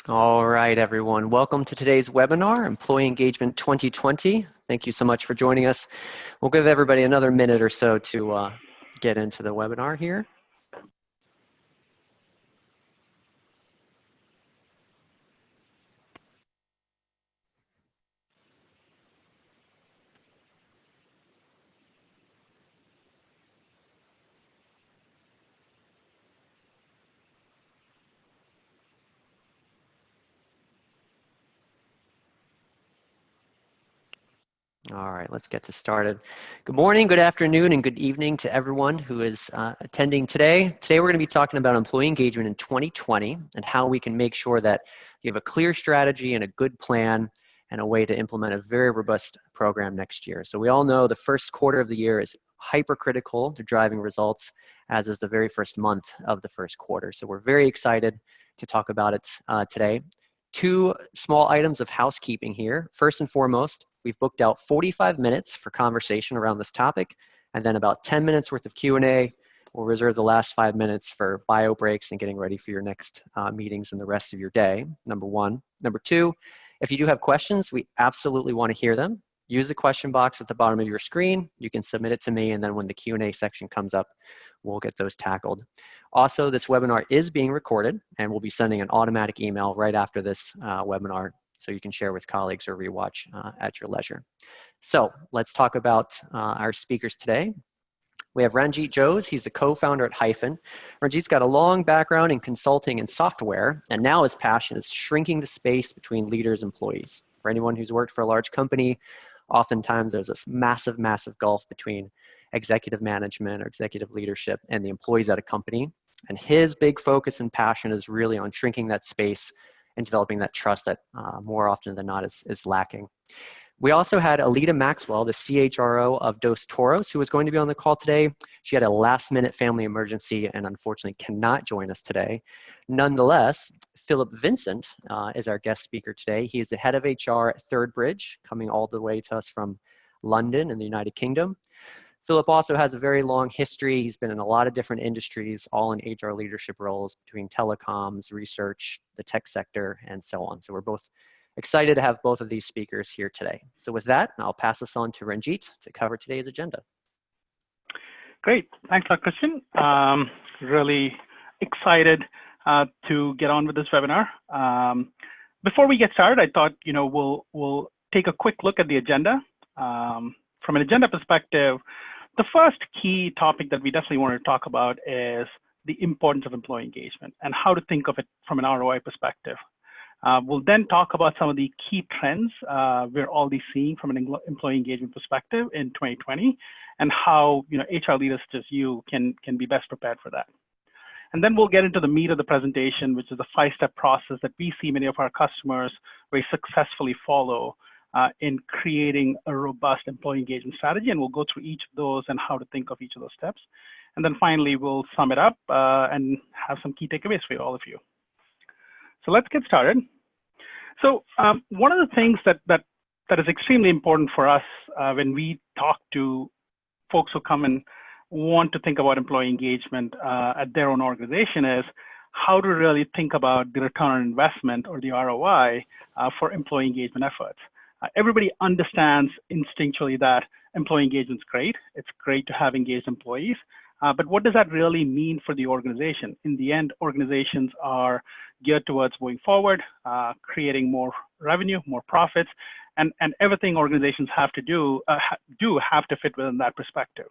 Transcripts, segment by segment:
All right, everyone. Welcome to today's webinar, Employee Engagement 2020. Thank you so much for joining us. We'll give everybody another minute or so to get into the webinar here. All right, let's get this started. Good morning, good afternoon, and good evening to everyone who is attending today. Today we're going to be talking about employee engagement in 2020 and how we can make sure that you have a clear strategy and a good plan and a way to implement a very robust program next year. So we all know the first quarter of the year is hypercritical to driving results, as is the very first month of the first quarter. So we're very excited to talk about it today. Two small items of housekeeping here. First and foremost, we've booked out 45 minutes for conversation around this topic, and then about 10 minutes worth of Q&A. We'll reserve the last 5 minutes for bio breaks and getting ready for your next meetings and the rest of your day, number one. Number two, if you do have questions, we absolutely want to hear them. Use the question box at the bottom of your screen. You can submit it to me, and then when the Q&A section comes up, we'll get those tackled. Also, this webinar is being recorded, and we'll be sending an automatic email right after this webinar, so you can share with colleagues or rewatch at your leisure. So let's talk about our speakers today. We have Ranjit Jose. He's the co-founder at Hyphen. Ranjit's got a long background in consulting and software, and now his passion is shrinking the space between leaders and employees. For anyone who's worked for a large company, oftentimes there's this massive, massive gulf between executive management or executive leadership and the employees at a company. And his big focus and passion is really on shrinking that space and developing that trust that more often than not is lacking. We also had Alita Maxwell, the CHRO of Dos Toros, who was going to be on the call today. She had a last-minute family emergency and unfortunately cannot join us today. Nonetheless, Philip Vincent is our guest speaker today. He is the head of HR at Third Bridge, coming all the way to us from London in the United Kingdom. Philip also has a very long history. He's been in a lot of different industries, all in HR leadership roles between telecoms, research, the tech sector, and so on. So we're both excited to have both of these speakers here today. So with that, I'll pass this on to Ranjit to cover today's agenda. Great, thanks, Christian. Really excited to get on with this webinar. Before we get started, I thought we'll take a quick look at the agenda. From an agenda perspective, the first key topic that we definitely want to talk about is the importance of employee engagement and how to think of it from an ROI perspective. We'll then talk about some of the key trends we're already seeing from an employee engagement perspective in 2020 and how HR leaders such as you can be best prepared for that. And then we'll get into the meat of the presentation, which is the 5-step process that we see many of our customers very successfully follow in creating a robust employee engagement strategy. And we'll go through each of those and how to think of each of those steps. And then finally, we'll sum it up and have some key takeaways for all of you. So let's get started. So one of the things that is extremely important for us when we talk to folks who come and want to think about employee engagement at their own organization is how to really think about the return on investment or the ROI for employee engagement efforts. Everybody understands instinctually that employee engagement is great. It's great to have engaged employees. But what does that really mean for the organization? In the end, organizations are geared towards moving forward, creating more revenue, more profits, and everything organizations have to do have to fit within that perspective.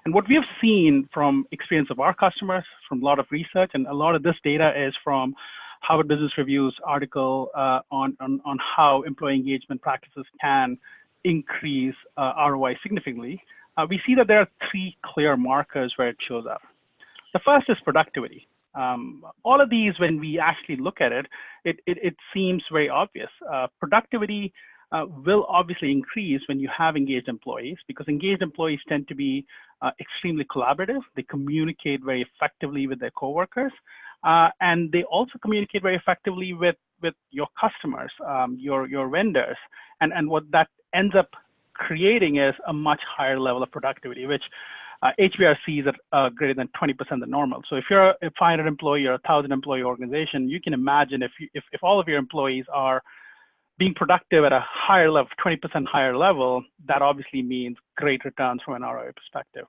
And what we have seen from experience of our customers, from a lot of research, and a lot of this data is from Harvard Business Review's article on how employee engagement practices can increase ROI significantly. We see that there are 3 clear markers where it shows up. The first is productivity. All of these, when we actually look at it, it seems very obvious. Productivity will obviously increase when you have engaged employees, because engaged employees tend to be extremely collaborative. They communicate very effectively with their coworkers, and they also communicate very effectively with your customers, your vendors, and what that ends up creating is a much higher level of productivity, which HBRCs are greater than 20% the normal. So if you're a 500 employee or 1,000 employee organization, you can imagine if all of your employees are being productive at a higher level, 20% higher level, that obviously means great returns from an ROI perspective.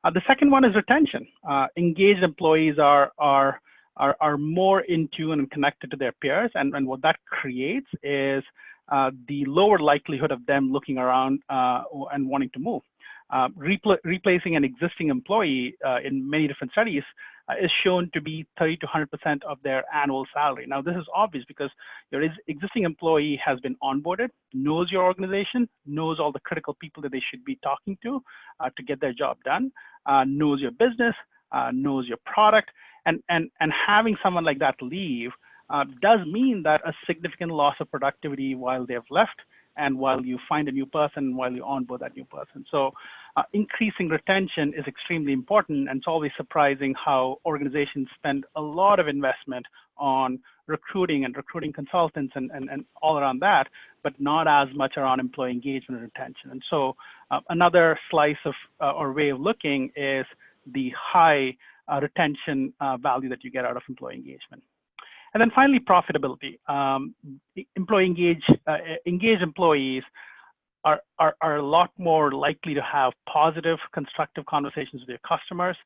The second one is retention. Engaged employees are more in tune and connected to their peers, and what that creates is the lower likelihood of them looking around and wanting to move. Replacing an existing employee in many different studies is shown to be 30 to 100% of their annual salary. Now, this is obvious because your existing employee has been onboarded, knows your organization, knows all the critical people that they should be talking to get their job done, knows your business, knows your product, and having someone like that leave does mean that a significant loss of productivity while they've left and while you find a new person, while you onboard that new person. So increasing retention is extremely important, and it's always surprising how organizations spend a lot of investment on recruiting and recruiting consultants and all around that, but not as much around employee engagement and retention. And so another slice of or way of looking is the high retention value that you get out of employee engagement. And then finally, profitability. Engaged employees are a lot more likely to have positive, constructive conversations with your customers,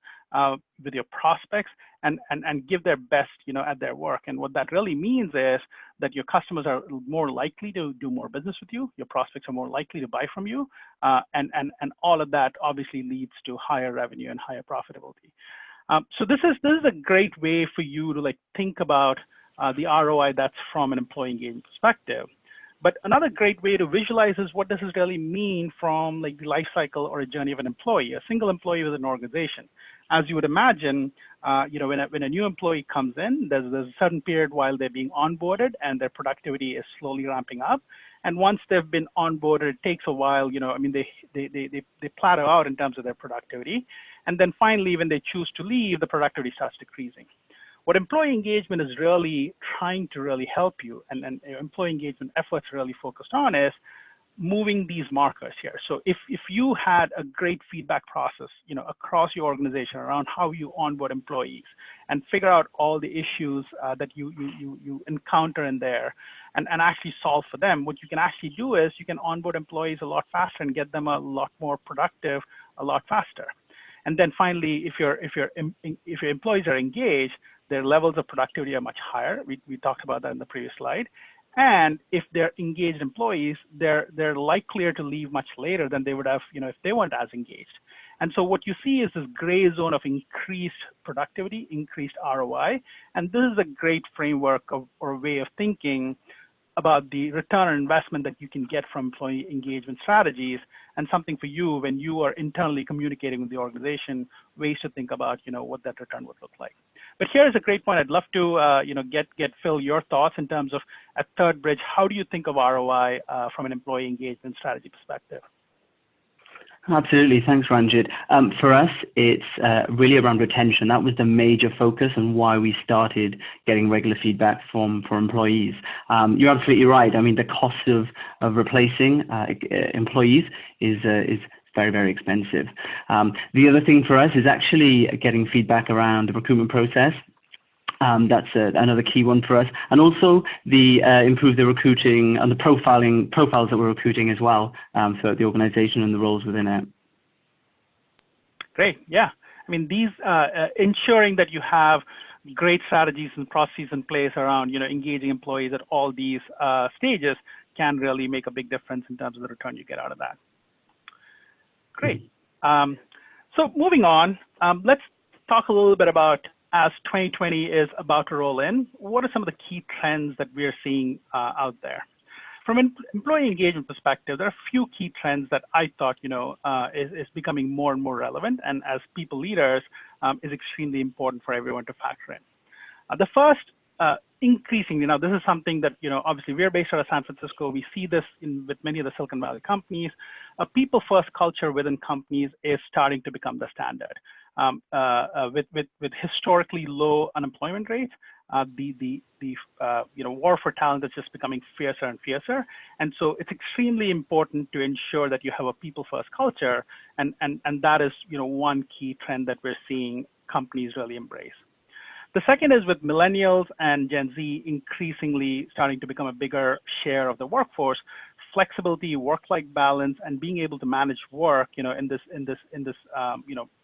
with your prospects, and give their best, at their work. And what that really means is that your customers are more likely to do more business with you. Your prospects are more likely to buy from you, and all of that obviously leads to higher revenue and higher profitability. So this is a great way for you to think about the ROI that's from an employee engagement perspective. But another great way to visualize is what does this really mean from the life cycle or a journey of an employee, a single employee with an organization. As you would imagine, when a new employee comes in, there's a certain period while they're being onboarded and their productivity is slowly ramping up. And once they've been onboarded, it takes a while, they plateau out in terms of their productivity. And then finally, when they choose to leave, the productivity starts decreasing. What employee engagement is really trying to really help you, and employee engagement efforts really focused on, is moving these markers here. So if you had a great feedback process, across your organization around how you onboard employees and figure out all the issues that you encounter in there and actually solve for them, what you can actually do is you can onboard employees a lot faster and get them a lot more productive a lot faster. And then finally, if your employees are engaged, their levels of productivity are much higher. We talked about that in the previous slide. And if they're engaged employees, they're likelier to leave much later than they would have, if they weren't as engaged. And so what you see is this gray zone of increased productivity, increased ROI. And this is a great framework or way of thinking about the return on investment that you can get from employee engagement strategies, and something for you when you are internally communicating with the organization, ways to think about, what that return would look like. But here's a great point. I'd love to, get Phil, your thoughts in terms of at Third Bridge, how do you think of ROI from an employee engagement strategy perspective? Absolutely. Thanks, Ranjit. For us, it's really around retention. That was the major focus and why we started getting regular feedback from employees. You're absolutely right. I mean, the cost of replacing employees is very, very expensive. The other thing for us is actually getting feedback around the recruitment process. That's another key one for us, and also the improve the recruiting and the profiles that we're recruiting as well for the organization and the roles within it. Great, yeah. I mean, these ensuring that you have great strategies and processes in place around engaging employees at all these stages can really make a big difference in terms of the return you get out of that. Great. So moving on, let's talk a little bit about, as 2020 is about to roll in, what are some of the key trends that we're seeing out there? From an employee engagement perspective, there are a few key trends that I thought, is becoming more and more relevant, and as people leaders, is extremely important for everyone to factor in. The first, increasing, this is something that, obviously we're based out of San Francisco. We see this with many of the Silicon Valley companies. A people-first culture within companies is starting to become the standard. With historically low unemployment rates, war for talent is just becoming fiercer and fiercer. And so it's extremely important to ensure that you have a people-first culture, and that is one key trend that we're seeing companies really embrace. The second is with millennials and Gen Z increasingly starting to become a bigger share of the workforce, flexibility, work-life balance, and being able to manage work, in this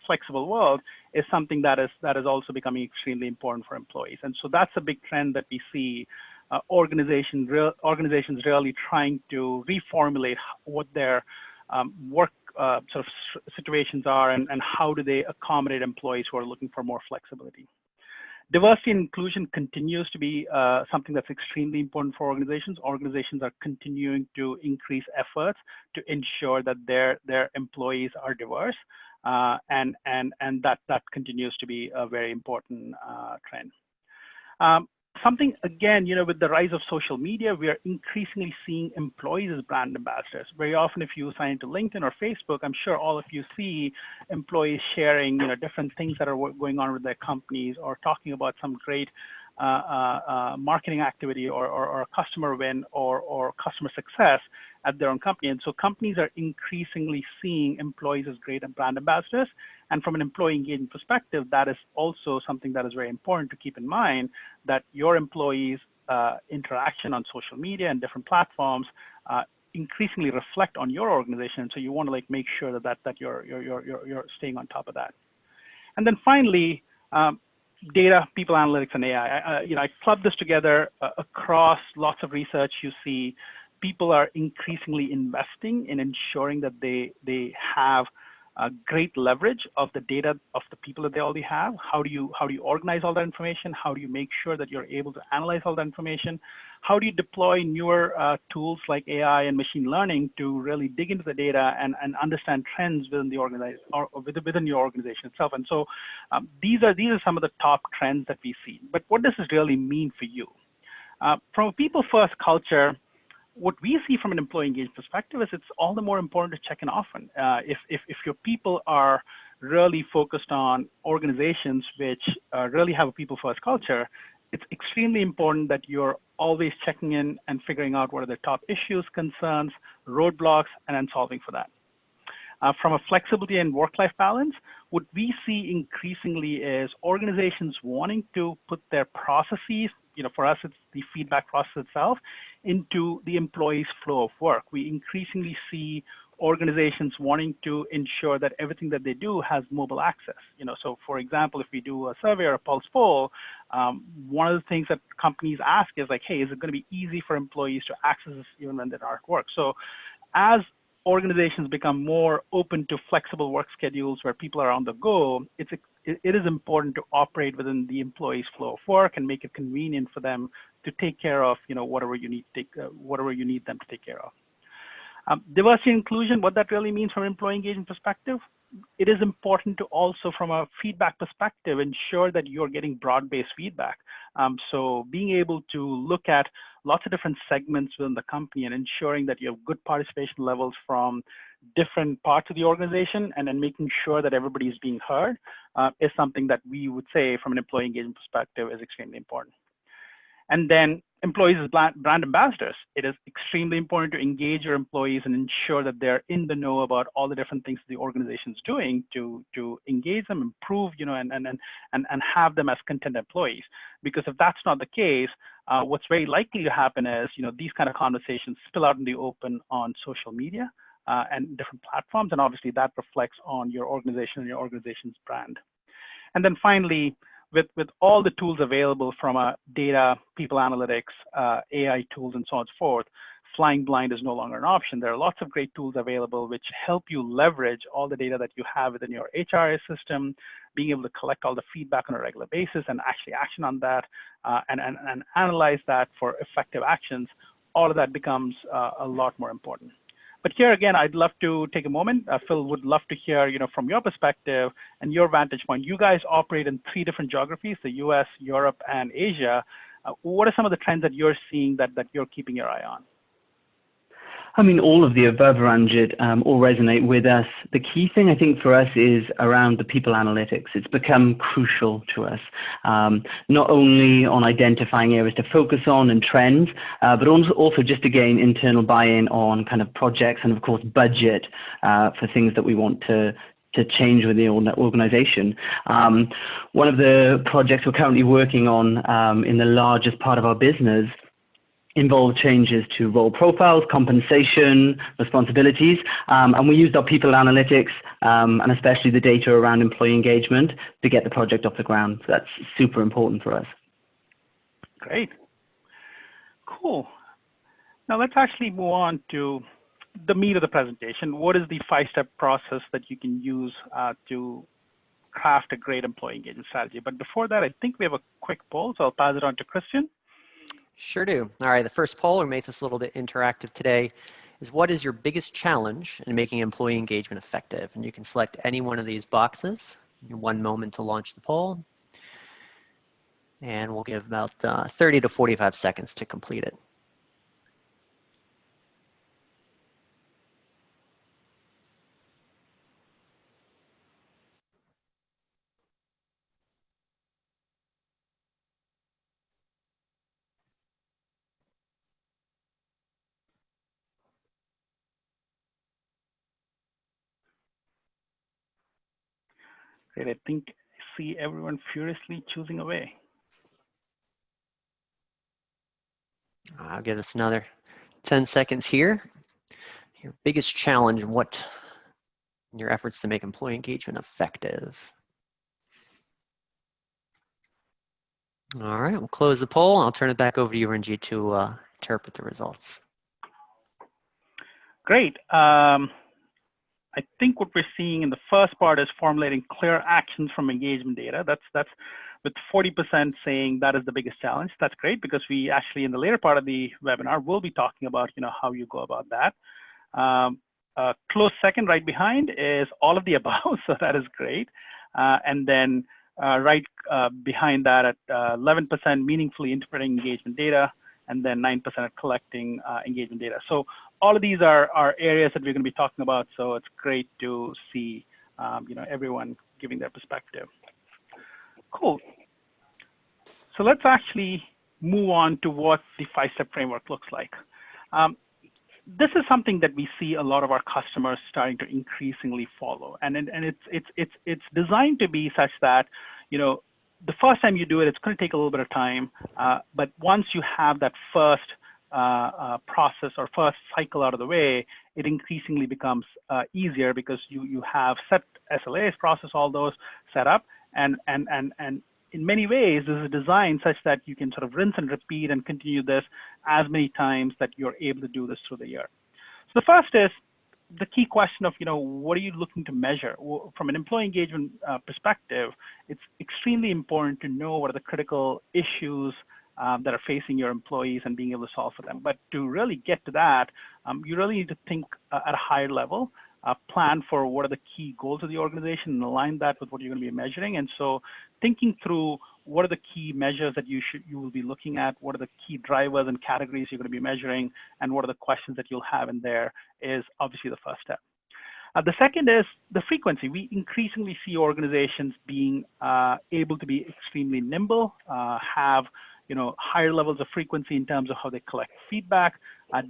flexible world is something that is also becoming extremely important for employees. And so that's a big trend that we see. Organizations really trying to reformulate what their work sort of situations are, and how do they accommodate employees who are looking for more flexibility. Diversity and inclusion continues to be something that's extremely important for organizations. Organizations are continuing to increase efforts to ensure that their employees are diverse, and that continues to be a very important trend. Something, again, with the rise of social media, we are increasingly seeing employees as brand ambassadors. Very often, if you sign into LinkedIn or Facebook, I'm sure all of you see employees sharing, different things that are going on with their companies, or talking about some great marketing activity, or a customer win, or customer success at their own company. And so companies are increasingly seeing employees as great brand ambassadors. And from an employee engagement perspective, that is also something that is very important to keep in mind, that your employees' interaction on social media and different platforms increasingly reflect on your organization. So you want to make sure that you're staying on top of that. And then finally, data, people analytics, and AI. I clubbed this together across lots of research. You see people are increasingly investing in ensuring that they have great leverage of the data of the people that they already have. How do you organize all that information? How do you make sure that you're able to analyze all that information? How do you deploy newer tools like AI and machine learning to really dig into the data and understand trends within the within your organization itself? And so these are some of the top trends that we see. But what does this really mean for you? From a people-first culture, what we see from an employee engagement perspective is it's all the more important to check in often. If your people are really focused on organizations which really have a people-first culture, it's extremely important that you're always checking in and figuring out what are the top issues, concerns, roadblocks, and then solving for that. From a flexibility and work-life balance, what we see increasingly is organizations wanting to put their processes, for us, it's the feedback process itself, into the employee's flow of work. We increasingly see organizations wanting to ensure that everything that they do has mobile access. So for example, if we do a survey or a pulse poll, one of the things that companies ask is like, hey, is it going to be easy for employees to access this even when they're not at work? So as organizations become more open to flexible work schedules where people are on the go, it is important to operate within the employee's flow of work and make it convenient for them to take care of whatever you need them to take care of. Diversity and inclusion, what that really means from an employee engagement perspective, it is important to also, from a feedback perspective, ensure that you're getting broad-based feedback. So being able to look at lots of different segments within the company and ensuring that you have good participation levels from different parts of the organization, and then making sure that everybody is being heard is something that we would say from an employee engagement perspective is extremely important. And then employees as brand ambassadors. It is extremely important to engage your employees and ensure that they're in the know about all the different things the organization is doing to engage them, improve, and have them as content employees. Because if that's not the case, what's very likely to happen is, these kind of conversations spill out in the open on social media and different platforms, and obviously that reflects on your organization and your organization's brand. And then finally, with all the tools available from data, people analytics, AI tools, and so on and so forth, flying blind is no longer an option. There are lots of great tools available which help you leverage all the data that you have within your HRIS system, being able to collect all the feedback on a regular basis and actually action on that and analyze that for effective actions. All of that becomes a lot more important. But here again, I'd love to take a moment. Phil, would love to hear, from your perspective and your vantage point. You guys operate in 3 different geographies: the US, Europe, and Asia. What are some of the trends that you're seeing that you're keeping your eye on? I mean, all of the above, Ranjit, all resonate with us. The key thing I think for us is around the people analytics. It's become crucial to us, not only on identifying areas to focus on and trends, but also just to gain internal buy-in on kind of projects and, of course, budget for things that we want to change with the organization. One of the projects we're currently working on in the largest part of our business involve changes to role profiles, compensation, responsibilities, and we used our people analytics and especially the data around employee engagement to get the project off the ground. So that's super important for us. Great. Cool. Now let's actually move on to the meat of the presentation. What is the 5-step process that you can use to craft a great employee engagement strategy? But before that, I think we have a quick poll, so I'll pass it on to Christian. Sure do. All right, the first poll, or make this a little bit interactive today, is what is your biggest challenge in making employee engagement effective? And you can select any one of these boxes. In 1 moment to launch the poll. And we'll give about 30 to 45 seconds to complete it. Great. I think I see everyone furiously choosing away. I'll give us another 10 seconds here. Your biggest challenge in your efforts to make employee engagement effective. All right, we'll close the poll. I'll turn it back over to you, Ranjit, to interpret the results. Great. I think what we're seeing in the first part is formulating clear actions from engagement data. That's with 40% saying that is the biggest challenge. That's great, because we actually, in the later part of the webinar, will be talking about how you go about that. Close second right behind is all of the above, so that is great. And then right behind that at 11% meaningfully interpreting engagement data, and then 9% at collecting engagement data. So all of these are areas that we're going to be talking about. So it's great to see everyone giving their perspective. Cool. So let's actually move on to what the 5-step framework looks like. This is something that we see a lot of our customers starting to increasingly follow, and it's designed to be such that the first time you do it, it's going to take a little bit of time, but once you have that first process or first cycle out of the way, it increasingly becomes easier, because you have set SLAs, process all those set up, and in many ways, this is designed such that you can sort of rinse and repeat and continue this as many times that you're able to do this through the year. So the first is the key question of, what are you looking to measure? From an employee engagement perspective, it's extremely important to know what are the critical issues that are facing your employees and being able to solve for them. But to really get to that, you really need to think at a higher level, plan for what are the key goals of the organization and align that with what you're going to be measuring. And so thinking through what are the key measures that you will be looking at, what are the key drivers and categories you're going to be measuring, and what are the questions that you'll have in there is obviously the first step. The second is the frequency. We increasingly see organizations being able to be extremely nimble, have higher levels of frequency in terms of how they collect feedback,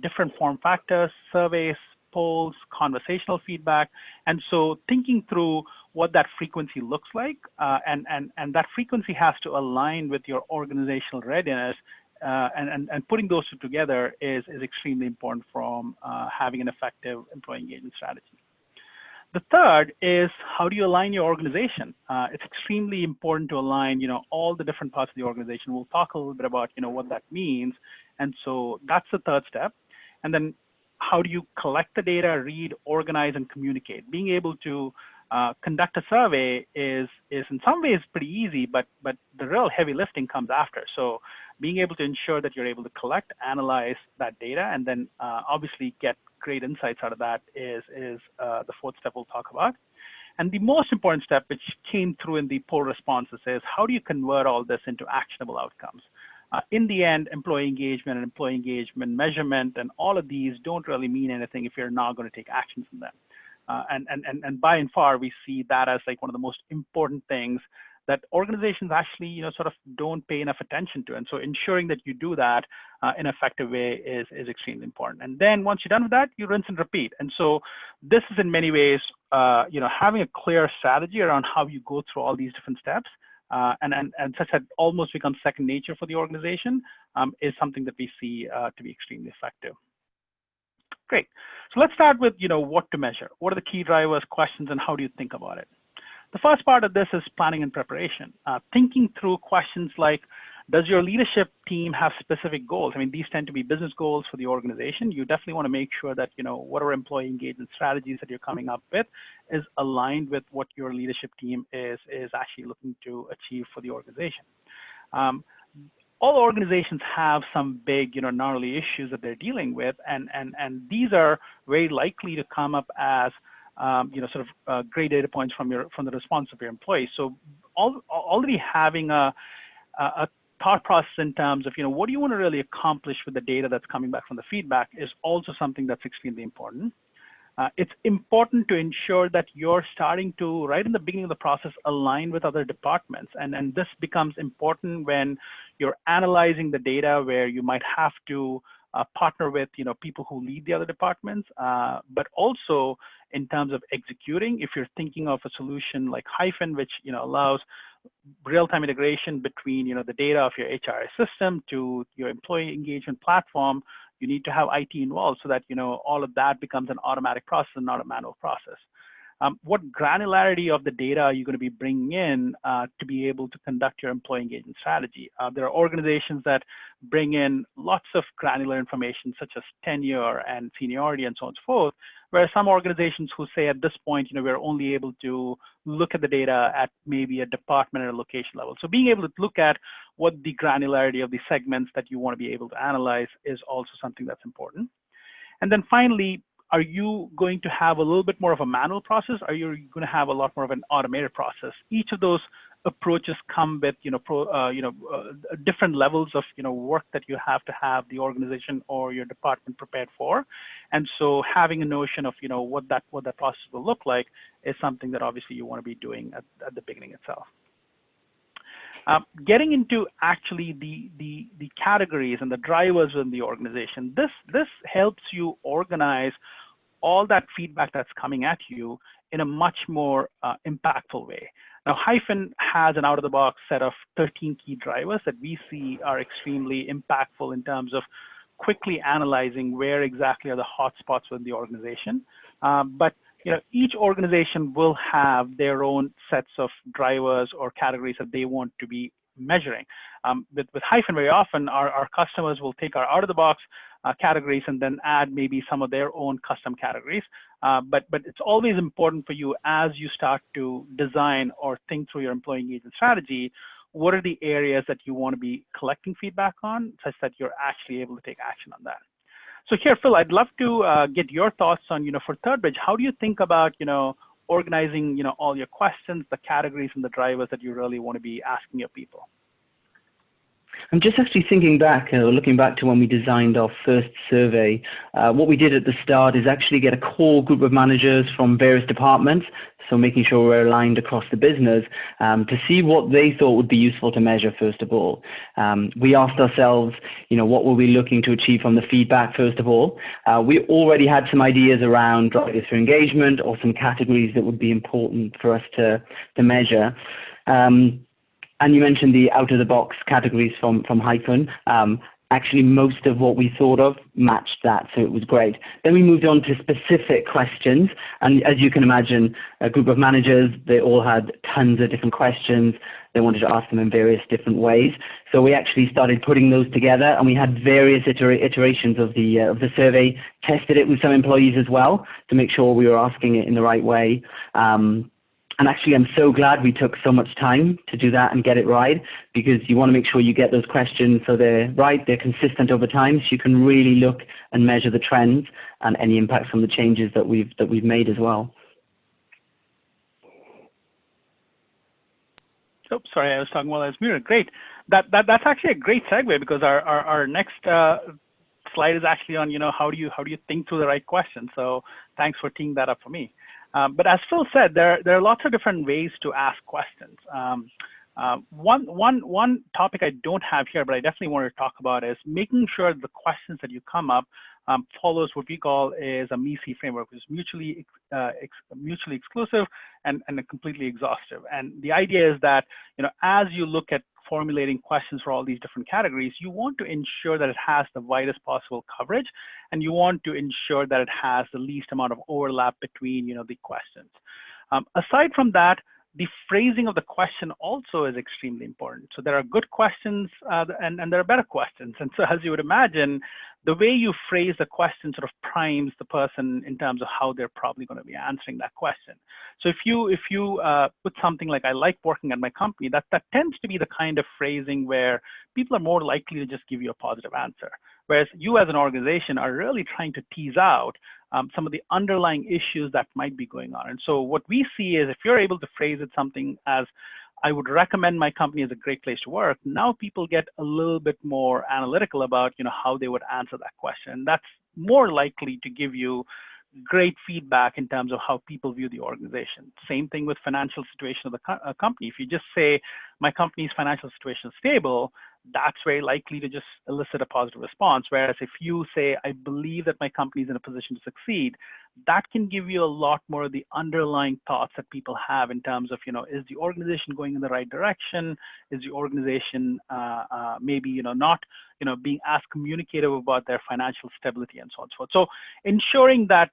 different form factors, surveys, polls, conversational feedback. And so thinking through what that frequency looks like, and that frequency has to align with your organizational readiness, and putting those two together is extremely important from having an effective employee engagement strategy. The third is, how do you align your organization? It's extremely important to align, all the different parts of the organization. We'll talk a little bit about, what that means. And so that's the third step. And then how do you collect the data, read, organize, and communicate? Being able to conduct a survey is in some ways pretty easy, but the real heavy lifting comes after. So being able to ensure that you're able to collect, analyze that data, and then obviously get great insights out of that is the fourth step we'll talk about. And the most important step, which came through in the poll responses, is how do you convert all this into actionable outcomes? In the end, employee engagement and employee engagement measurement and all of these don't really mean anything if you're not going to take action from them. And by and far, we see that as like one of the most important things that organizations actually, sort of don't pay enough attention to. And so ensuring that you do that in an effective way is extremely important. And then once you're done with that, you rinse and repeat. And so this is in many ways, having a clear strategy around how you go through all these different steps and such that almost becomes second nature for the organization is something that we see to be extremely effective. Great. So let's start with, what to measure. What are the key drivers, questions, and how do you think about it? The first part of this is planning and preparation. Thinking through questions like, does your leadership team have specific goals? I mean, these tend to be business goals for the organization. You definitely want to make sure that, whatever employee engagement strategies that you're coming up with is aligned with what your leadership team is actually looking to achieve for the organization. All organizations have some big, gnarly issues that they're dealing with, and these are very likely to come up as great data points from the response of your employees. So already having a thought process in terms of, what do you want to really accomplish with the data that's coming back from the feedback is also something that's extremely important. It's important to ensure that you're starting to, right in the beginning of the process, align with other departments. And this becomes important when you're analyzing the data where you might have to partner with, people who lead the other departments, but also in terms of executing, if you're thinking of a solution like Hyphen, which, allows real-time integration between, the data of your HRIS system to your employee engagement platform, you need to have IT involved so that, all of that becomes an automatic process and not a manual process. What granularity of the data are you going to be bringing in to be able to conduct your employee engagement strategy? There are organizations that bring in lots of granular information, such as tenure and seniority and so on and so forth, whereas some organizations who say at this point, we're only able to look at the data at maybe a department or a location level. So being able to look at what the granularity of the segments that you want to be able to analyze is also something that's important. And then finally, are you going to have a little bit more of a manual process? Or are you going to have a lot more of an automated process? Each of those approaches come with, different levels of, work that you have to have the organization or your department prepared for. And so having a notion of, what that process will look like is something that obviously you want to be doing at the beginning itself. Getting into actually the categories and the drivers in the organization, this helps you organize all that feedback that's coming at you in a much more impactful way. Now, Hyphen has an out-of-the-box set of 13 key drivers that we see are extremely impactful in terms of quickly analyzing where exactly are the hotspots within the organization. But each organization will have their own sets of drivers or categories that they want to be measuring. With Hyphen, very often our customers will take our out-of-the-box categories and then add maybe some of their own custom categories. But it's always important for you as you start to design or think through your employee engagement strategy, what are the areas that you want to be collecting feedback on such that you're actually able to take action on that. So here, Phil, I'd love to get your thoughts on, for ThirdBridge, how do you think about, organizing, all your questions, the categories and the drivers that you really want to be asking your people? I'm just actually thinking back, looking back to when we designed our first survey. What we did at the start is actually get a core group of managers from various departments, so making sure we're aligned across the business, to see what they thought would be useful to measure, first of all. We asked ourselves, what were we looking to achieve from the feedback, first of all. We already had some ideas around drivers for engagement or some categories that would be important for us to measure. And you mentioned the out-of-the-box categories from Hyphen. Actually, most of what we thought of matched that, so it was great. Then we moved on to specific questions, and as you can imagine, a group of managers, they all had tons of different questions. They wanted to ask them in various different ways. So we actually started putting those together, and we had various iterations of the survey, tested it with some employees as well to make sure we were asking it in the right way. And actually, I'm so glad we took so much time to do that and get it right, because you want to make sure you get those questions so they're right, they're consistent over time, so you can really look and measure the trends and any impacts from the changes that we've made as well. Oh, sorry, I was talking while I was muted. Great. That's actually a great segue, because our next slide is actually on, how do you think through the right question. So thanks for teeing that up for me. But as Phil said, there are lots of different ways to ask questions. One topic I don't have here, but I definitely want to talk about, is making sure the questions that you come up follows what we call is a MECE framework, which is mutually exclusive and completely exhaustive. And the idea is that, as you look at formulating questions for all these different categories, you want to ensure that it has the widest possible coverage, and you want to ensure that it has the least amount of overlap between, the questions. Aside from that, the phrasing of the question also is extremely important. So there are good questions and there are better questions. And so, as you would imagine, the way you phrase the question sort of primes the person in terms of how they're probably going to be answering that question. So if you put something like, "I like working at my company," that tends to be the kind of phrasing where people are more likely to just give you a positive answer. Whereas you as an organization are really trying to tease out some of the underlying issues that might be going on. And so what we see is, if you're able to phrase it something as, "I would recommend my company as a great place to work," now people get a little bit more analytical about, how they would answer that question. And that's more likely to give you great feedback in terms of how people view the organization. Same thing with financial situation of the company. If you just say, "My company's financial situation is stable," that's very likely to just elicit a positive response. Whereas if you say, "I believe that my company is in a position to succeed," that can give you a lot more of the underlying thoughts that people have in terms of, is the organization going in the right direction? Is the organization maybe, not, being as communicative about their financial stability, and so on and so forth. So ensuring that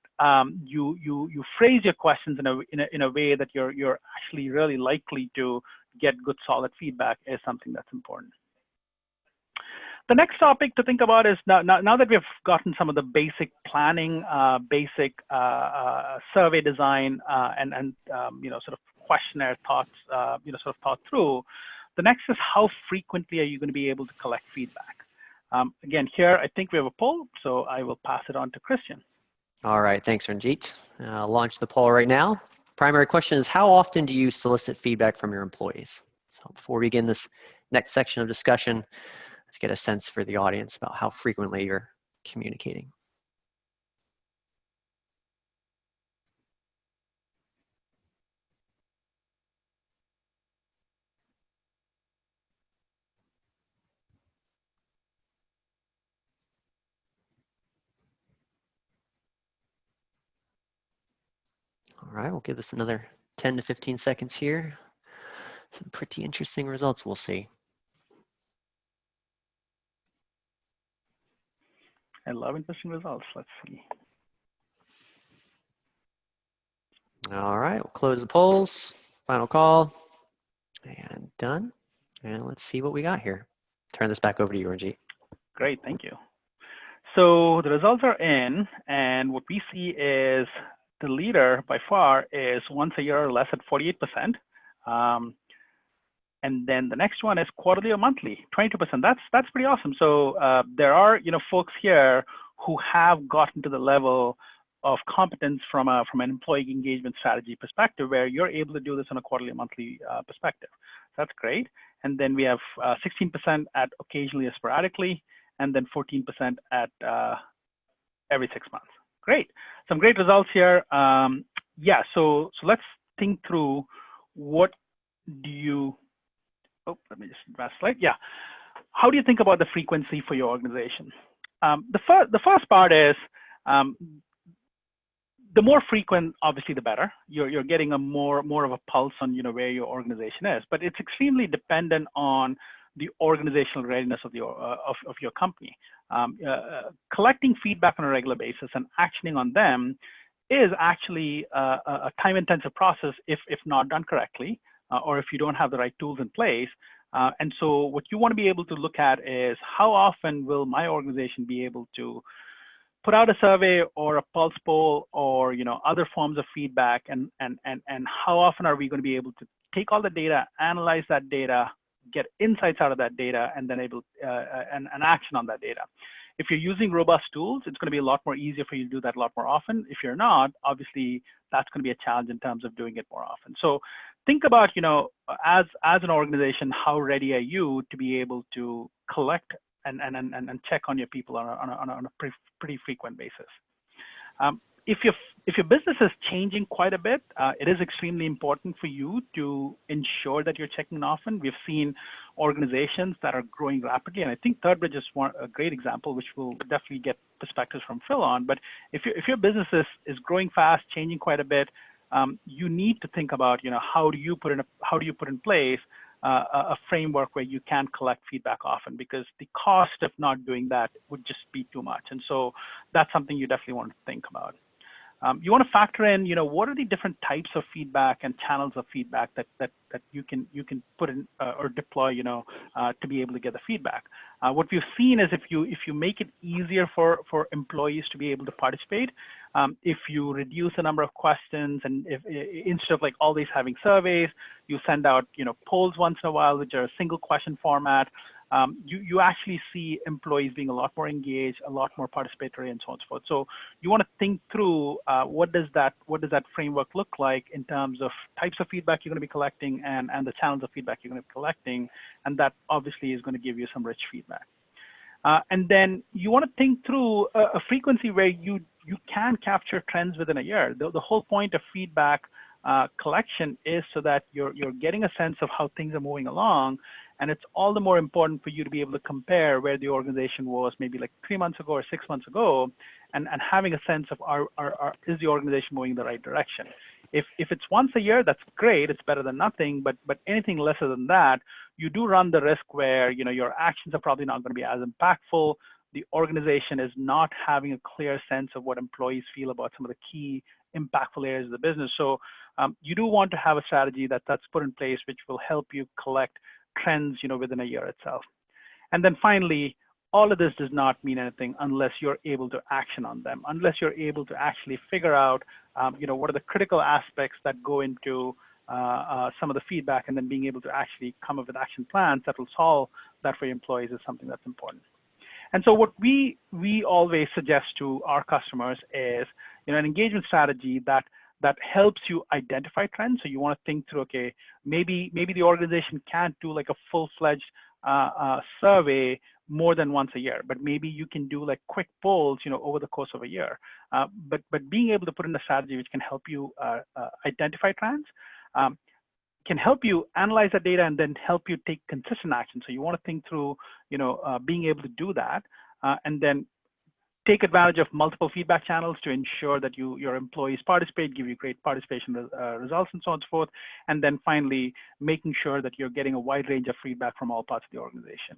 you phrase your questions in a way that you're actually really likely to get good, solid feedback is something that's important. The next topic to think about is, now that we've gotten some of the basic planning, basic survey design, and sort of questionnaire thoughts, sort of thought through, the next is, how frequently are you going to be able to collect feedback? Again, here, I think we have a poll, so I will pass it on to Christian. All right, thanks, Ranjit. I'll launch the poll right now. Primary question is, how often do you solicit feedback from your employees? So before we begin this next section of discussion, let's get a sense for the audience about how frequently you're communicating. All right, we'll give this another 10 to 15 seconds here. Some pretty interesting results we'll see. I love interesting results. Let's see. All right, we'll close the polls. Final call. And done. And let's see what we got here. Turn this back over to you, Ranjit. Great, thank you. So the results are in, and what we see is the leader by far is once a year or less at 48%. And then the next one is quarterly or monthly, 22%. That's pretty awesome. So there are folks here who have gotten to the level of competence from an employee engagement strategy perspective, where you're able to do this on a quarterly or monthly perspective. That's great. And then we have 16% at occasionally or sporadically, and then 14% at every 6 months. Great. Some great results here. Yeah, so let's think through, what do you, let me just advance slide. Yeah. How do you think about the frequency for your organization? The first part is, the more frequent, obviously, the better. You're getting a more of a pulse on where your organization is, but it's extremely dependent on the organizational readiness of your company. Collecting feedback on a regular basis and actioning on them is actually a time-intensive process if not done correctly, or if you don't have the right tools in place. And so what you want to be able to look at is, how often will my organization be able to put out a survey or a pulse poll or other forms of feedback, and how often are we going to be able to take all the data, analyze that data, get insights out of that data, and then able and action on that data. If you're using robust tools, it's going to be a lot more easier for you to do that a lot more often. If you're not, obviously that's going to be a challenge in terms of doing it more often. So think about, as an organization, how ready are you to be able to collect and check on your people on a pretty frequent basis. If your business is changing quite a bit, it is extremely important for you to ensure that you're checking often. We've seen organizations that are growing rapidly, and I think ThirdBridge is a great example, which we'll definitely get perspectives from Phil on. But if your business is growing fast, changing quite a bit, you need to think about, how do you put in place a framework where you can collect feedback often, because the cost of not doing that would just be too much. And so that's something you definitely want to think about. You want to factor in, what are the different types of feedback and channels of feedback that you can put in or deploy, to be able to get the feedback. What we've seen is if you make it easier for employees to be able to participate, if you reduce the number of questions, and if instead of like always having surveys, you send out polls once in a while, which are a single question format. You actually see employees being a lot more engaged, a lot more participatory, and so on and so forth. So you want to think through what does that framework look like in terms of types of feedback you're going to be collecting and the channels of feedback you're going to be collecting, and that obviously is going to give you some rich feedback. And then you want to think through a frequency where you can capture trends within a year. The whole point of feedback collection is so that you're getting a sense of how things are moving along. And it's all the more important for you to be able to compare where the organization was maybe like 3 months ago or 6 months ago, and having a sense of is the organization moving in the right direction. If it's once a year, that's great. It's better than nothing. But anything lesser than that, you do run the risk where your actions are probably not going to be as impactful. The organization is not having a clear sense of what employees feel about some of the key impactful areas of the business. So you do want to have a strategy that's put in place which will help you collect trends within a year itself. And then finally, all of this does not mean anything unless you're able to action on them, unless you're able to actually figure out what are the critical aspects that go into some of the feedback, and then being able to actually come up with action plans that will solve that for your employees is something that's important. And so what we always suggest to our customers is an engagement strategy that helps you identify trends. So you want to think through, okay, maybe the organization can't do like a full-fledged survey more than once a year, but maybe you can do like quick polls, over the course of a year. But being able to put in a strategy which can help you identify trends, can help you analyze the data and then help you take consistent action. So you want to think through, being able to do that, and then take advantage of multiple feedback channels to ensure that your employees participate, give you great participation results, and so on and so forth. And then finally, making sure that you're getting a wide range of feedback from all parts of the organization.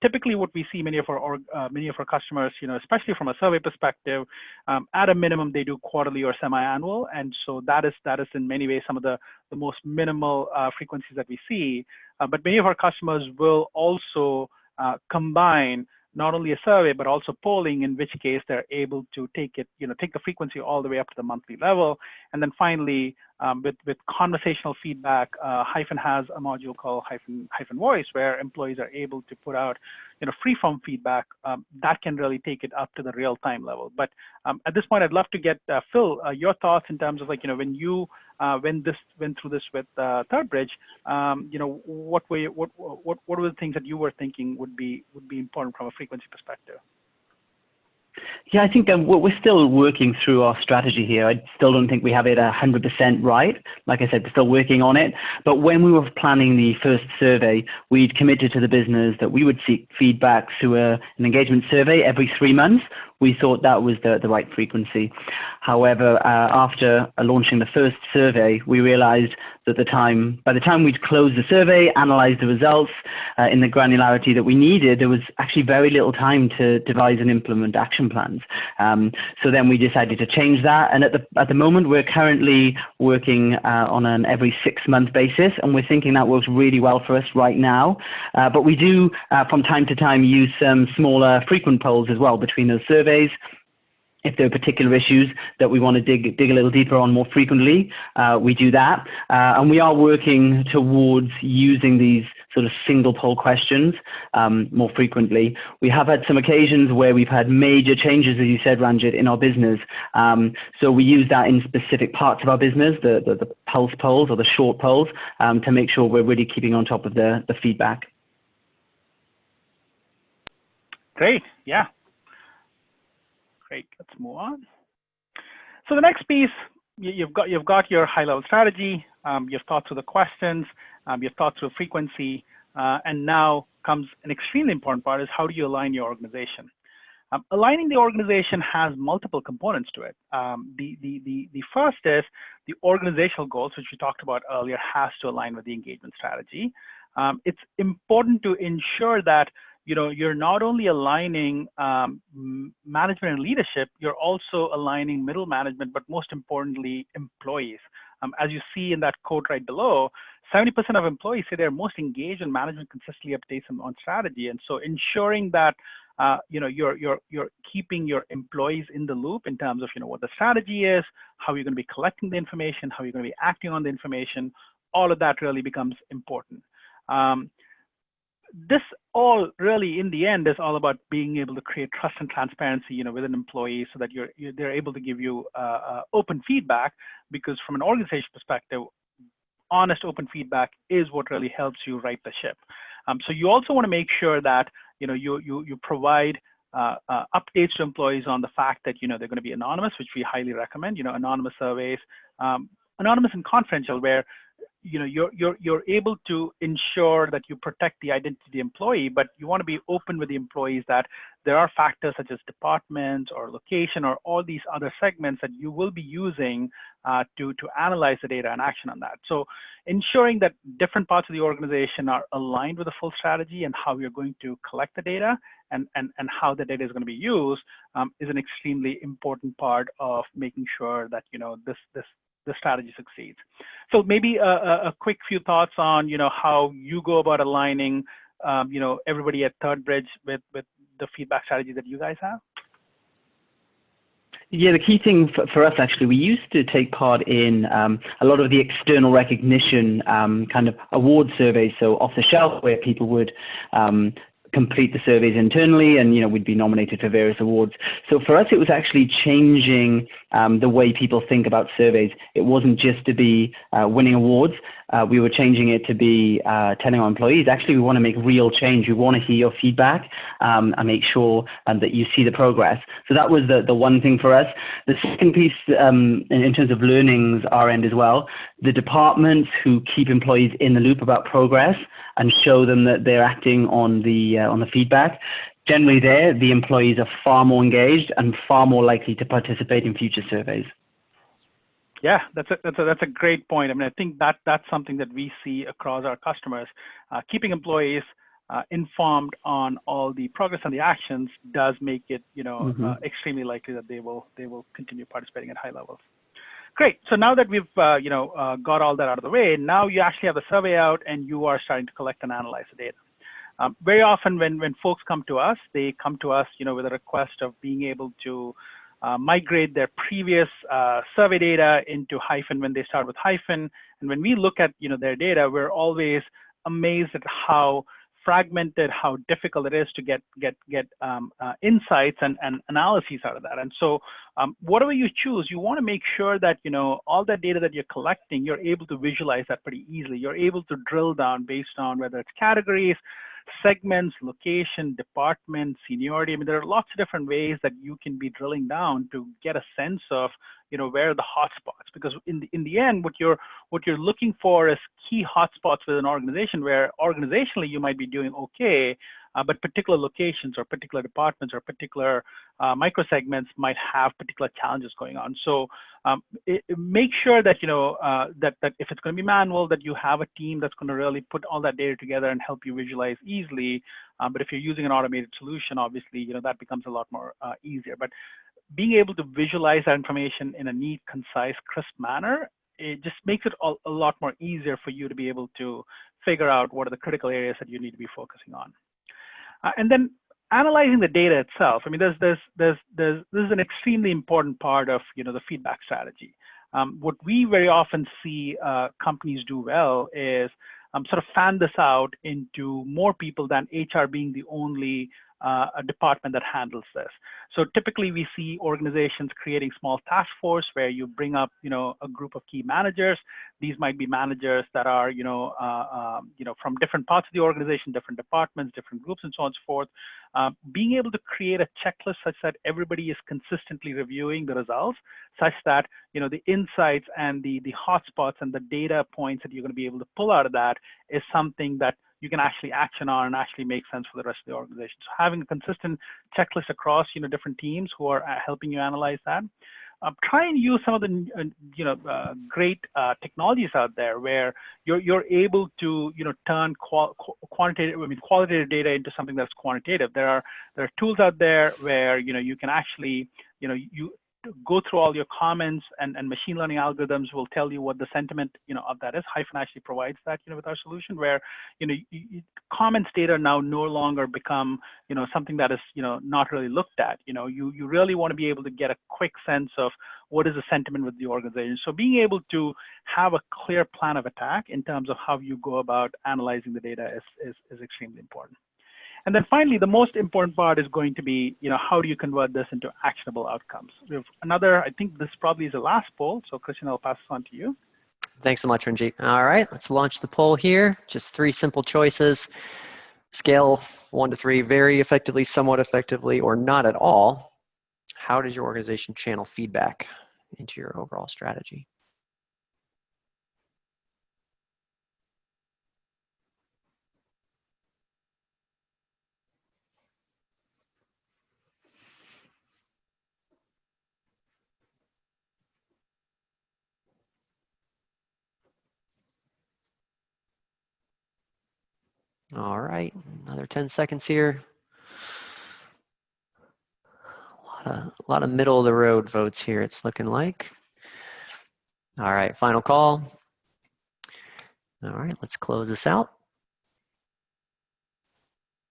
Typically, what we see many of our customers, especially from a survey perspective, at a minimum they do quarterly or semi-annual, and so that is in many ways some of the most minimal frequencies that we see. But many of our customers will also combine not only a survey, but also polling, in which case they're able to take the frequency all the way up to the monthly level. And then finally, with conversational feedback, Hyphen has a module called Hyphen Voice, where employees are able to put out free-form feedback that can really take it up to the real-time level. But at this point, I'd love to get Phil, your thoughts in terms of when you went through this with ThirdBridge, what were the things that you were thinking would be important from a frequency perspective? Yeah, I think we're still working through our strategy here. I still don't think we have it 100% right. Like I said, we're still working on it. But when we were planning the first survey, we'd committed to the business that we would seek feedback through an engagement survey every 3 months. We thought that was the right frequency. However, after launching the first survey, we realized that by the time we'd closed the survey, analyzed the results in the granularity that we needed, there was actually very little time to devise and implement action plans. So then we decided to change that. And at the moment, we're currently working on an every 6-month basis, and we're thinking that works really well for us right now. But we do, from time to time, use some smaller frequent polls as well between those surveys. If there are particular issues that we want to dig a little deeper on more frequently, we do that. And we are working towards using these sort of single poll questions more frequently. We have had some occasions where we've had major changes, as you said, Ranjit, in our business. So we use that in specific parts of our business, the pulse polls or the short polls, to make sure we're really keeping on top of the feedback. Great, yeah. Great, let's move on. So the next piece, you've got your high-level strategy, you've thought through the questions, you've thought through frequency, and now comes an extremely important part, is how do you align your organization? Aligning the organization has multiple components to it. The first is the organizational goals, which we talked about earlier, has to align with the engagement strategy. It's important to ensure that you're not only aligning management and leadership, you're also aligning middle management, but most importantly, employees. As you see in that quote right below, 70% of employees say they're most engaged when management consistently updates them on strategy. And so ensuring that you're keeping your employees in the loop in terms of what the strategy is, how you're going to be collecting the information, how you're going to be acting on the information, all of that really becomes important. This all really, in the end, is all about being able to create trust and transparency, within employees, so that they're able to give you open feedback. Because from an organization perspective, honest, open feedback is what really helps you right the ship. So you also want to make sure that you provide updates to employees on the fact that they're going to be anonymous, which we highly recommend. Anonymous surveys, anonymous and confidential, where you're able to ensure that you protect the identity of the employee, but you want to be open with the employees that there are factors such as department or location or all these other segments that you will be using to analyze the data and action on that. So ensuring that different parts of the organization are aligned with the full strategy and how you're going to collect the data and how the data is going to be used is an extremely important part of making sure that the strategy succeeds. So maybe a quick few thoughts on how you go about aligning everybody at Third Bridge with the feedback strategy that you guys have. Yeah, the key thing for us, actually, we used to take part in a lot of the external recognition kind of award surveys, so off the shelf, where people would complete the surveys internally, and we'd be nominated for various awards. So for us, it was actually changing the way people think about surveys. It wasn't just to be winning awards. We were changing it to be telling our employees, actually, we want to make real change. We want to hear your feedback and make sure that you see the progress. So that was the one thing for us. The second piece, in terms of learnings, our end as well, the departments who keep employees in the loop about progress and show them that they're acting on the feedback. Generally the employees are far more engaged and far more likely to participate in future surveys. Yeah, that's a great point. I mean, I think that's something that we see across our customers. Keeping employees informed on all the progress and the actions does make it, extremely likely that they will continue participating at high levels. Great. So now that we've got all that out of the way, now you actually have the survey out and you are starting to collect and analyze the data. Very often when folks come to us, they come to us with a request of being able to migrate their previous survey data into Hyphen when they start with Hyphen. And when we look at their data, we're always amazed at how fragmented, how difficult it is to get insights and analyses out of that. And so whatever you choose, you want to make sure that all that data that you're collecting, you're able to visualize that pretty easily. You're able to drill down based on whether it's categories, segments, location, department, seniority. I mean, there are lots of different ways that you can be drilling down to get a sense of where are the hotspots, because in the end, what you're looking for is key hotspots within an organization where organizationally you might be doing okay, but particular locations or particular departments or particular micro segments might have particular challenges going on. So make sure that that if it's going to be manual, that you have a team that's going to really put all that data together and help you visualize easily. But if you're using an automated solution, obviously that becomes a lot more easier. But being able to visualize that information in a neat, concise, crisp manner, it just makes it a lot more easier for you to be able to figure out what are the critical areas that you need to be focusing on. And then analyzing the data itself. I mean, this is an extremely important part of the feedback strategy. What we very often see companies do well is sort of fan this out into more people than HR being the only a department that handles this. So typically we see organizations creating small task force where you bring up, a group of key managers. These might be managers that are, from different parts of the organization, different departments, different groups, and so on and so forth. Being able to create a checklist such that everybody is consistently reviewing the results, such that, the insights and the hotspots and the data points that you're going to be able to pull out of that is something that you can actually action on and actually make sense for the rest of the organization. So having a consistent checklist across, different teams who are helping you analyze that. Try and use some of the, great technologies out there where you're able to, turn qualitative data into something that's quantitative. There are tools out there where, you can actually, you go through all your comments, and machine learning algorithms will tell you what the sentiment of that is. Hyphen actually provides that with our solution, where comments data now no longer become something that is not really looked at. You really want to be able to get a quick sense of what is the sentiment with the organization. So being able to have a clear plan of attack in terms of how you go about analyzing the data is extremely important. And then finally, the most important part is going to be, how do you convert this into actionable outcomes? We have another, I think this probably is the last poll. So Christian, I'll pass this on to you. Thanks so much, Ranjit. All right, let's launch the poll here. Just 3 simple choices. Scale 1 to 3, very effectively, somewhat effectively, or not at all. How does your organization channel feedback into your overall strategy? All right, another 10 seconds here. A lot of middle of the road votes here, it's looking like. All right, final call. All right, let's close this out.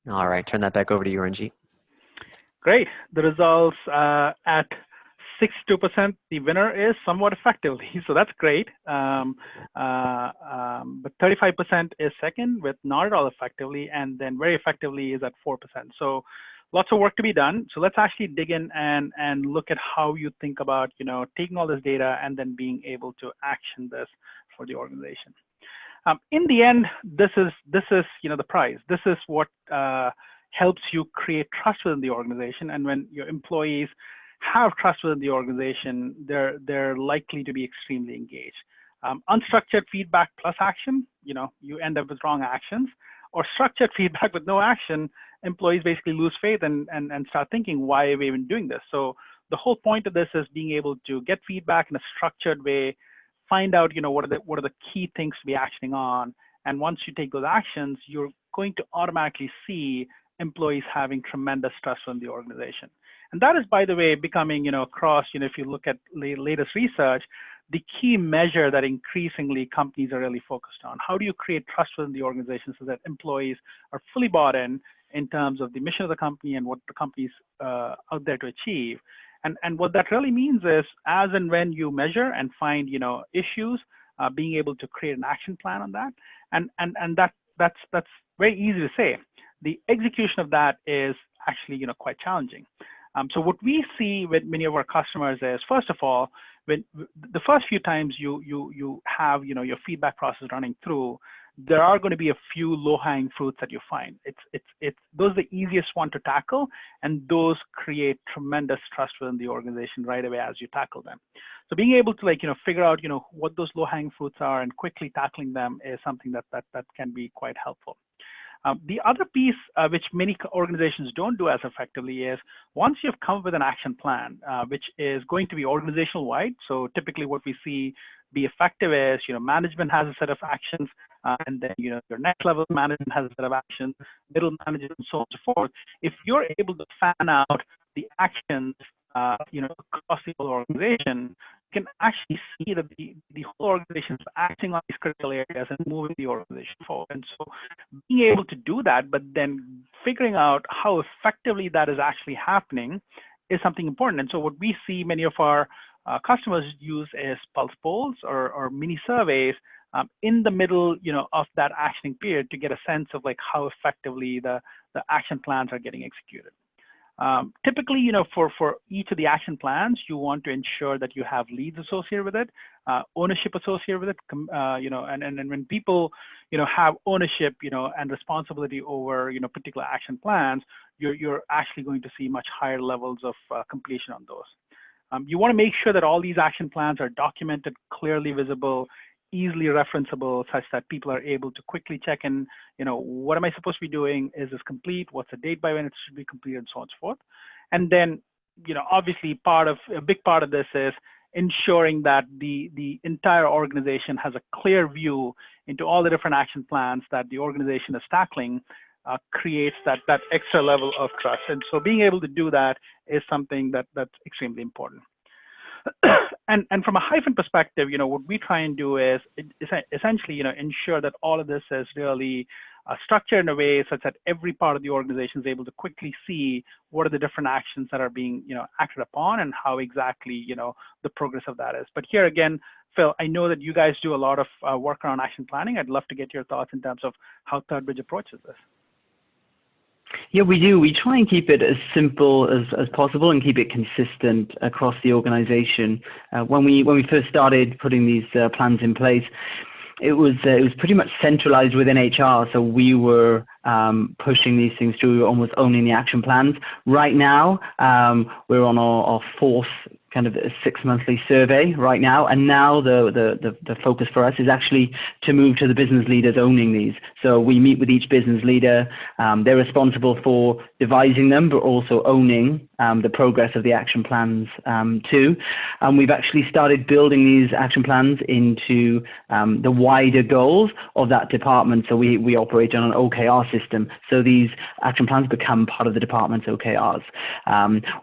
All right, turn that back over to you, Ranjit. Great. The results at 62%, the winner is somewhat effectively. So that's great. But 35% is second with not at all effectively, and then very effectively is at 4%. So lots of work to be done. So let's actually dig in and look at how you think about, taking all this data and then being able to action this for the organization. In the end, this is the prize. This is what helps you create trust within the organization. And when your employees have trust within the organization, they're likely to be extremely engaged. Unstructured feedback plus action, you end up with wrong actions. Or structured feedback with no action, employees basically lose faith and start thinking, why are we even doing this? So the whole point of this is being able to get feedback in a structured way, find out, what are the key things to be actioning on. And once you take those actions, you're going to automatically see employees having tremendous trust in the organization. And that is, by the way, becoming, across, if you look at latest research, the key measure that increasingly companies are really focused on. How do you create trust within the organization so that employees are fully bought in terms of the mission of the company and what the company's out there to achieve? And what that really means is, as and when you measure and find, issues, being able to create an action plan on that. And that's very easy to say. The execution of that is actually, quite challenging. So what we see with many of our customers is, first of all, when the first few times you have, your feedback process running through, there are going to be a few low-hanging fruits that you find. Those are the easiest one to tackle, and those create tremendous trust within the organization right away as you tackle them. So being able to figure out, what those low-hanging fruits are and quickly tackling them is something that can be quite helpful. The other piece, which many organizations don't do as effectively, is once you've come up with an action plan, which is going to be organizational wide. So typically what we see be effective is, management has a set of actions, and then, your next level management has a set of actions, middle management, and so on and so forth. If you're able to fan out the actions, across the whole organization, you can actually see that the whole organization is acting on these critical areas and moving the organization forward. And so being able to do that, but then figuring out how effectively that is actually happening is something important. And so what we see many of our customers use is pulse polls or mini surveys in the middle, of that actioning period to get a sense of like how effectively the action plans are getting executed. Typically, for each of the action plans, you want to ensure that you have leads associated with it, ownership associated with it, and when people, have ownership, and responsibility over, particular action plans, you're actually going to see much higher levels of completion on those. You want to make sure that all these action plans are documented, clearly visible, easily referenceable, such that people are able to quickly check in, what am I supposed to be doing? Is this complete? What's the date by when it should be completed, and so on and so forth. And then, obviously a big part of this is ensuring that the entire organization has a clear view into all the different action plans that the organization is tackling, creates that extra level of trust. And so being able to do that is something that's extremely important. And from a Hyphen perspective, what we try and do is essentially, ensure that all of this is really structured in a way such that every part of the organization is able to quickly see what are the different actions that are being, acted upon, and how exactly, the progress of that is. But here again, Phil, I know that you guys do a lot of work around action planning. I'd love to get your thoughts in terms of how ThirdBridge approaches this. Yeah, we do. We try and keep it as simple as possible and keep it consistent across the organization. When we first started putting these plans in place, it was pretty much centralized within HR. So we were pushing these things through, almost owning the action plans. Right now, we're on our fourth kind of a 6-monthly survey right now, and now the focus for us is actually to move to the business leaders owning these. So we meet with each business leader. They're responsible for devising them, but also owning the progress of the action plans too. And we've actually started building these action plans into the wider goals of that department. So we operate on an OKR system. So these action plans become part of the department's OKRs.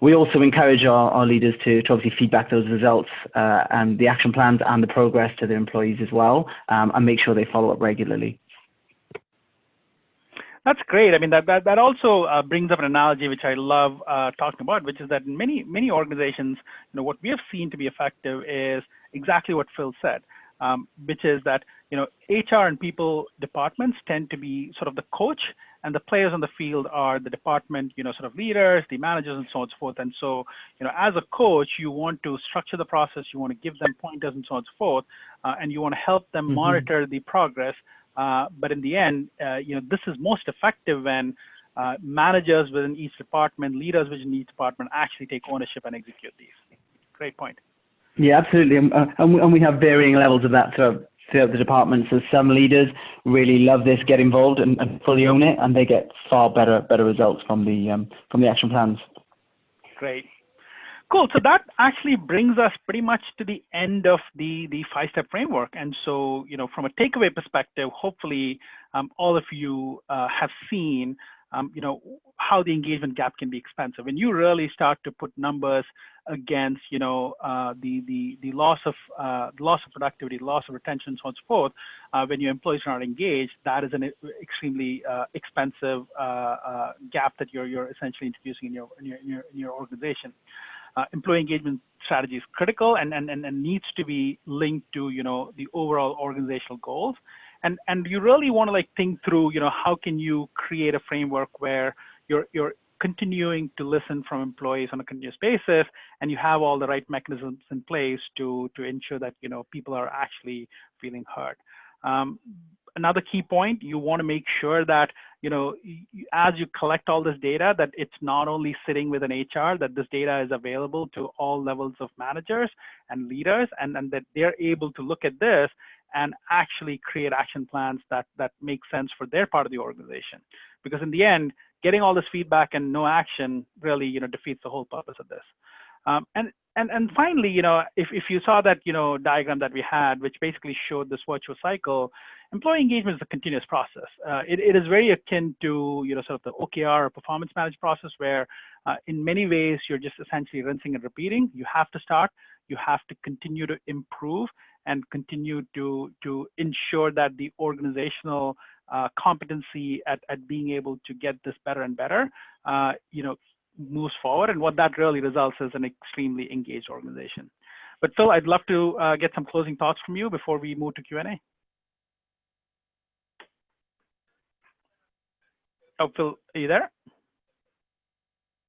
We also encourage our leaders to obviously feedback those results and the action plans and the progress to their employees as well, and make sure they follow up regularly. That's great. I mean, that also brings up an analogy which I love talking about, which is that in many organizations, what we have seen to be effective is exactly what Phil said, which is that HR and people departments tend to be sort of the coach, and the players on the field are the department, sort of leaders, the managers, and so on and so forth. And so, as a coach, you want to structure the process, you want to give them pointers and so on and so forth, and you want to help them monitor the progress. But in the end, this is most effective when managers within each department, leaders within each department actually take ownership and execute these. Great point. Yeah, absolutely. And we have varying levels of that throughout the department. So some leaders really love this, get involved and fully own it, and they get far better results from the action plans. Great. Cool. So that actually brings us pretty much to the end of the 5-step framework. And so, from a takeaway perspective, hopefully all of you have seen, how the engagement gap can be expensive. When you really start to put numbers against, the loss of productivity, loss of retention, so on and so forth, when your employees are not engaged, that is an extremely expensive gap that you're essentially introducing in your organization. Employee engagement strategy is critical and needs to be linked to the overall organizational goals, and you really want to think through how can you create a framework where you're continuing to listen from employees on a continuous basis, and you have all the right mechanisms in place to ensure that people are actually feeling heard. Another key point, you want to make sure that as you collect all this data, that it's not only sitting within HR, that this data is available to all levels of managers and leaders, and that they're able to look at this and actually create action plans that make sense for their part of the organization. Because in the end, getting all this feedback and no action really defeats the whole purpose of this. And finally, if you saw that diagram that we had, which basically showed this virtuous cycle, employee engagement is a continuous process. It is very akin to sort of the OKR or performance management process, where in many ways you're just essentially rinsing and repeating. You have to start, you have to continue to improve, and continue to ensure that the organizational competency at being able to get this better and better, moves forward. And what that really results is an extremely engaged organization. But Phil, I'd love to get some closing thoughts from you before we move to Q&A. Oh, Phil, are you there?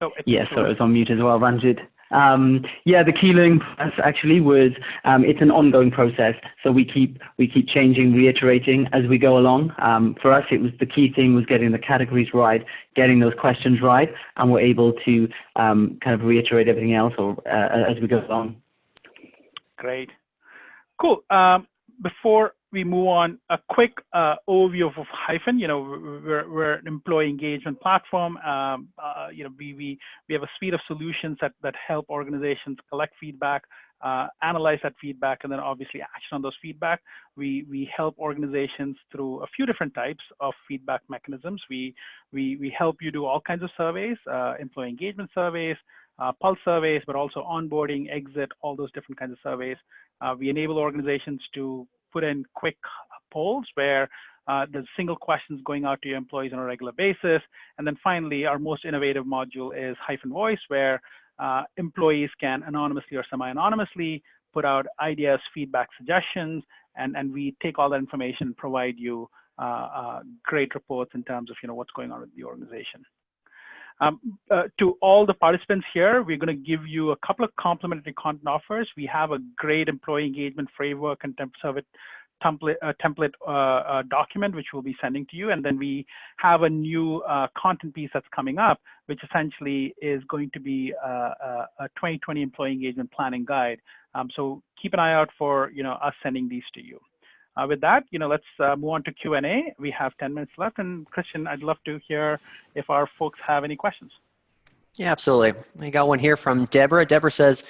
Oh, yes, so it was on mute as well, Ranjit. Yeah, the key learning process actually was it's an ongoing process. So we keep changing, reiterating as we go along. For us, it was the key thing was getting the categories right, getting those questions right, and we're able to kind of reiterate everything else as we go along. Great, cool. Before we move on, a quick overview of Hyphen. You know, we're an employee engagement platform. You know, we have a suite of solutions that help organizations collect feedback, analyze that feedback, and then obviously action on those feedback. We help organizations through a few different types of feedback mechanisms. We help you do all kinds of surveys, employee engagement surveys, pulse surveys, but also onboarding, exit, all those different kinds of surveys. We enable organizations to put in quick polls where there's single questions going out to your employees on a regular basis. And then finally, our most innovative module is Hyphen Voice, where employees can anonymously or semi-anonymously put out ideas, feedback, suggestions, and we take all that information and provide you great reports in terms of, you know, what's going on with the organization. To all the participants here, we're going to give you a couple of complimentary content offers. We have a great employee engagement framework and template document, which we'll be sending to you. And then we have a new content piece that's coming up, which essentially is going to be a 2020 employee engagement planning guide. So keep an eye out for, you know, us sending these to you. With that, you know, let's move on to Q&A. We have 10 minutes left, and Christian, I'd love to hear if our folks have any questions. Yeah, absolutely. We got one here from Deborah. Deborah says,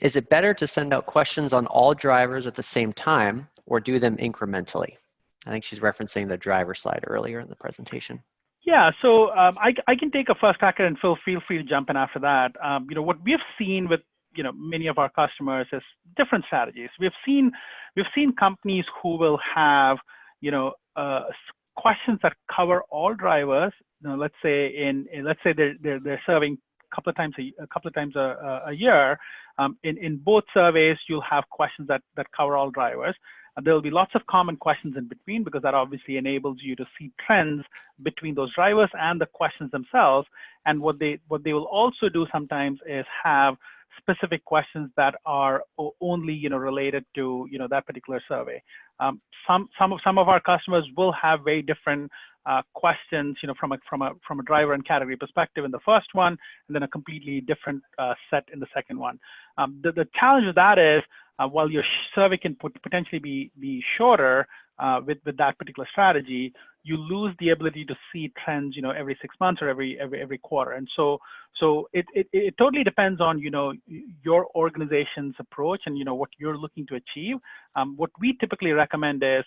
is it better to send out questions on all drivers at the same time or do them incrementally? I think she's referencing the driver slide earlier in the presentation. Yeah, so I can take a first crack and Phil, feel free to jump in after that. You know, what we have seen with, you know, many of our customers is different strategies. We've seen companies who will have, you know, questions that cover all drivers. You know, let's say let's say they're serving a couple of times a year. In both surveys, you'll have questions that cover all drivers. There will be lots of common questions in between because that obviously enables you to see trends between those drivers and the questions themselves. And what they will also do sometimes is have specific questions that are only, you know, related to, you know, that particular survey. Some of our customers will have very different questions, you know, from a driver and category perspective in the first one, and then a completely different set in the second one. The challenge with that is while your survey can potentially be shorter with that particular strategy, you lose the ability to see trends, you know, every 6 months or every quarter. And so it totally depends on, you know, your organization's approach and, you know, what you're looking to achieve. What we typically recommend is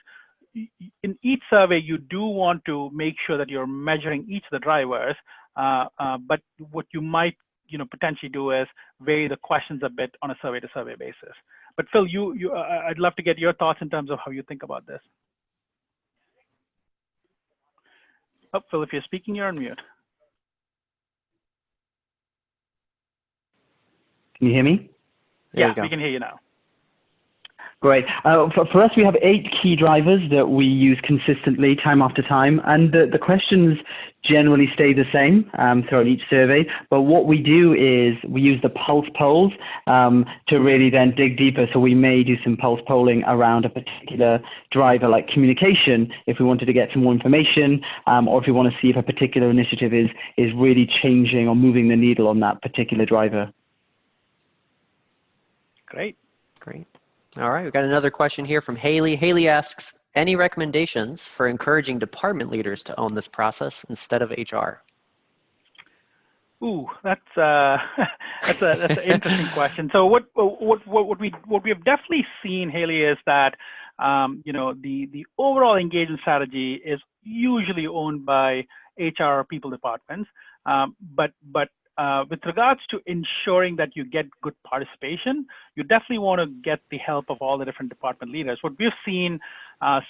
in each survey, you do want to make sure that you're measuring each of the drivers, but what you might, you know, potentially do is vary the questions a bit on a survey-to-survey basis. But Phil, I'd love to get your thoughts in terms of how you think about this. Oh, Phil, if you're speaking, you're on mute. Can you hear me? Yeah, we can hear you now. Great. For us, we have 8 key drivers that we use consistently, time after time, and the questions generally stay the same throughout each survey. But what we do is we use the pulse polls to really then dig deeper. So we may do some pulse polling around a particular driver, like communication, if we wanted to get some more information, or if we want to see if a particular initiative is really changing or moving the needle on that particular driver. Great. Great. All right, we've got another question here from Haley. Haley asks, any recommendations for encouraging department leaders to own this process instead of HR? Ooh, that's an interesting question. So what we have definitely seen, Haley, is that you know, the overall engagement strategy is usually owned by HR or people departments, but with regards to ensuring that you get good participation, you definitely want to get the help of all the different department leaders. What we've seen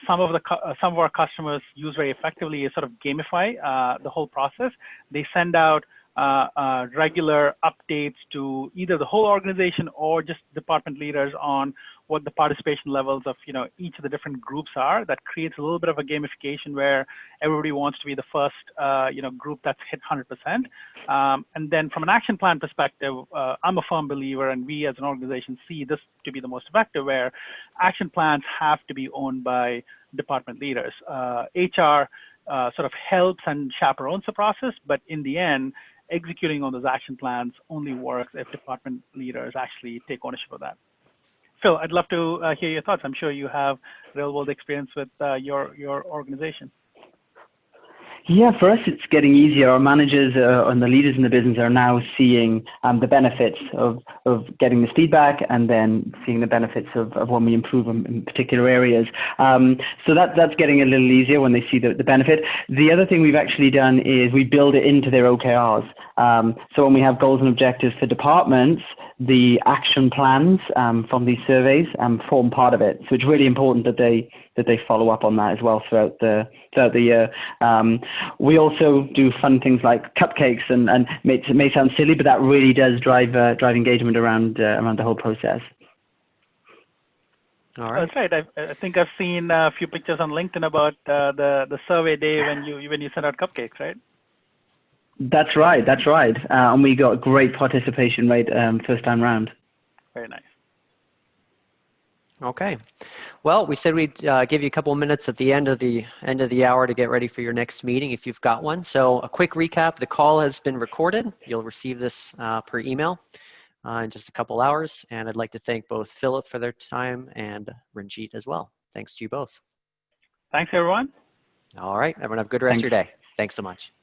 some of our customers use very effectively is sort of gamify the whole process. They send out regular updates to either the whole organization or just department leaders on what the participation levels of each of the different groups are. That creates a little bit of a gamification where everybody wants to be the first group that's hit 100%. And then from an action plan perspective, I'm a firm believer, and we as an organization see this to be the most effective, where action plans have to be owned by department leaders. HR sort of helps and chaperones the process, but in the end, executing on those action plans only works if department leaders actually take ownership of that. Phil, I'd love to hear your thoughts. I'm sure you have real-world experience with your organization. Yeah, for us, it's getting easier. Our managers and the leaders in the business are now seeing the benefits of getting this feedback, and then seeing the benefits of when we improve in particular areas. So that's getting a little easier when they see the benefit. The other thing we've actually done is we build it into their OKRs. So when we have goals and objectives for departments, the action plans from these surveys form part of it. So it's really important that they follow up on that as well throughout the year. We also do fun things like cupcakes, and it may sound silly, but that really does drive engagement around the whole process. All right. That's right. I think I've seen a few pictures on LinkedIn about the survey day when you send out cupcakes, right? That's right. And we got a great participation rate first time round. Very nice. Okay. Well, we said we'd give you a couple of minutes at the end of the hour to get ready for your next meeting if you've got one. So a quick recap: the call has been recorded. You'll receive this per email in just a couple hours. And I'd like to thank both Philip for their time and Ranjit as well. Thanks to you both. Thanks, everyone. All right. Everyone have a good rest of your day. Thanks so much.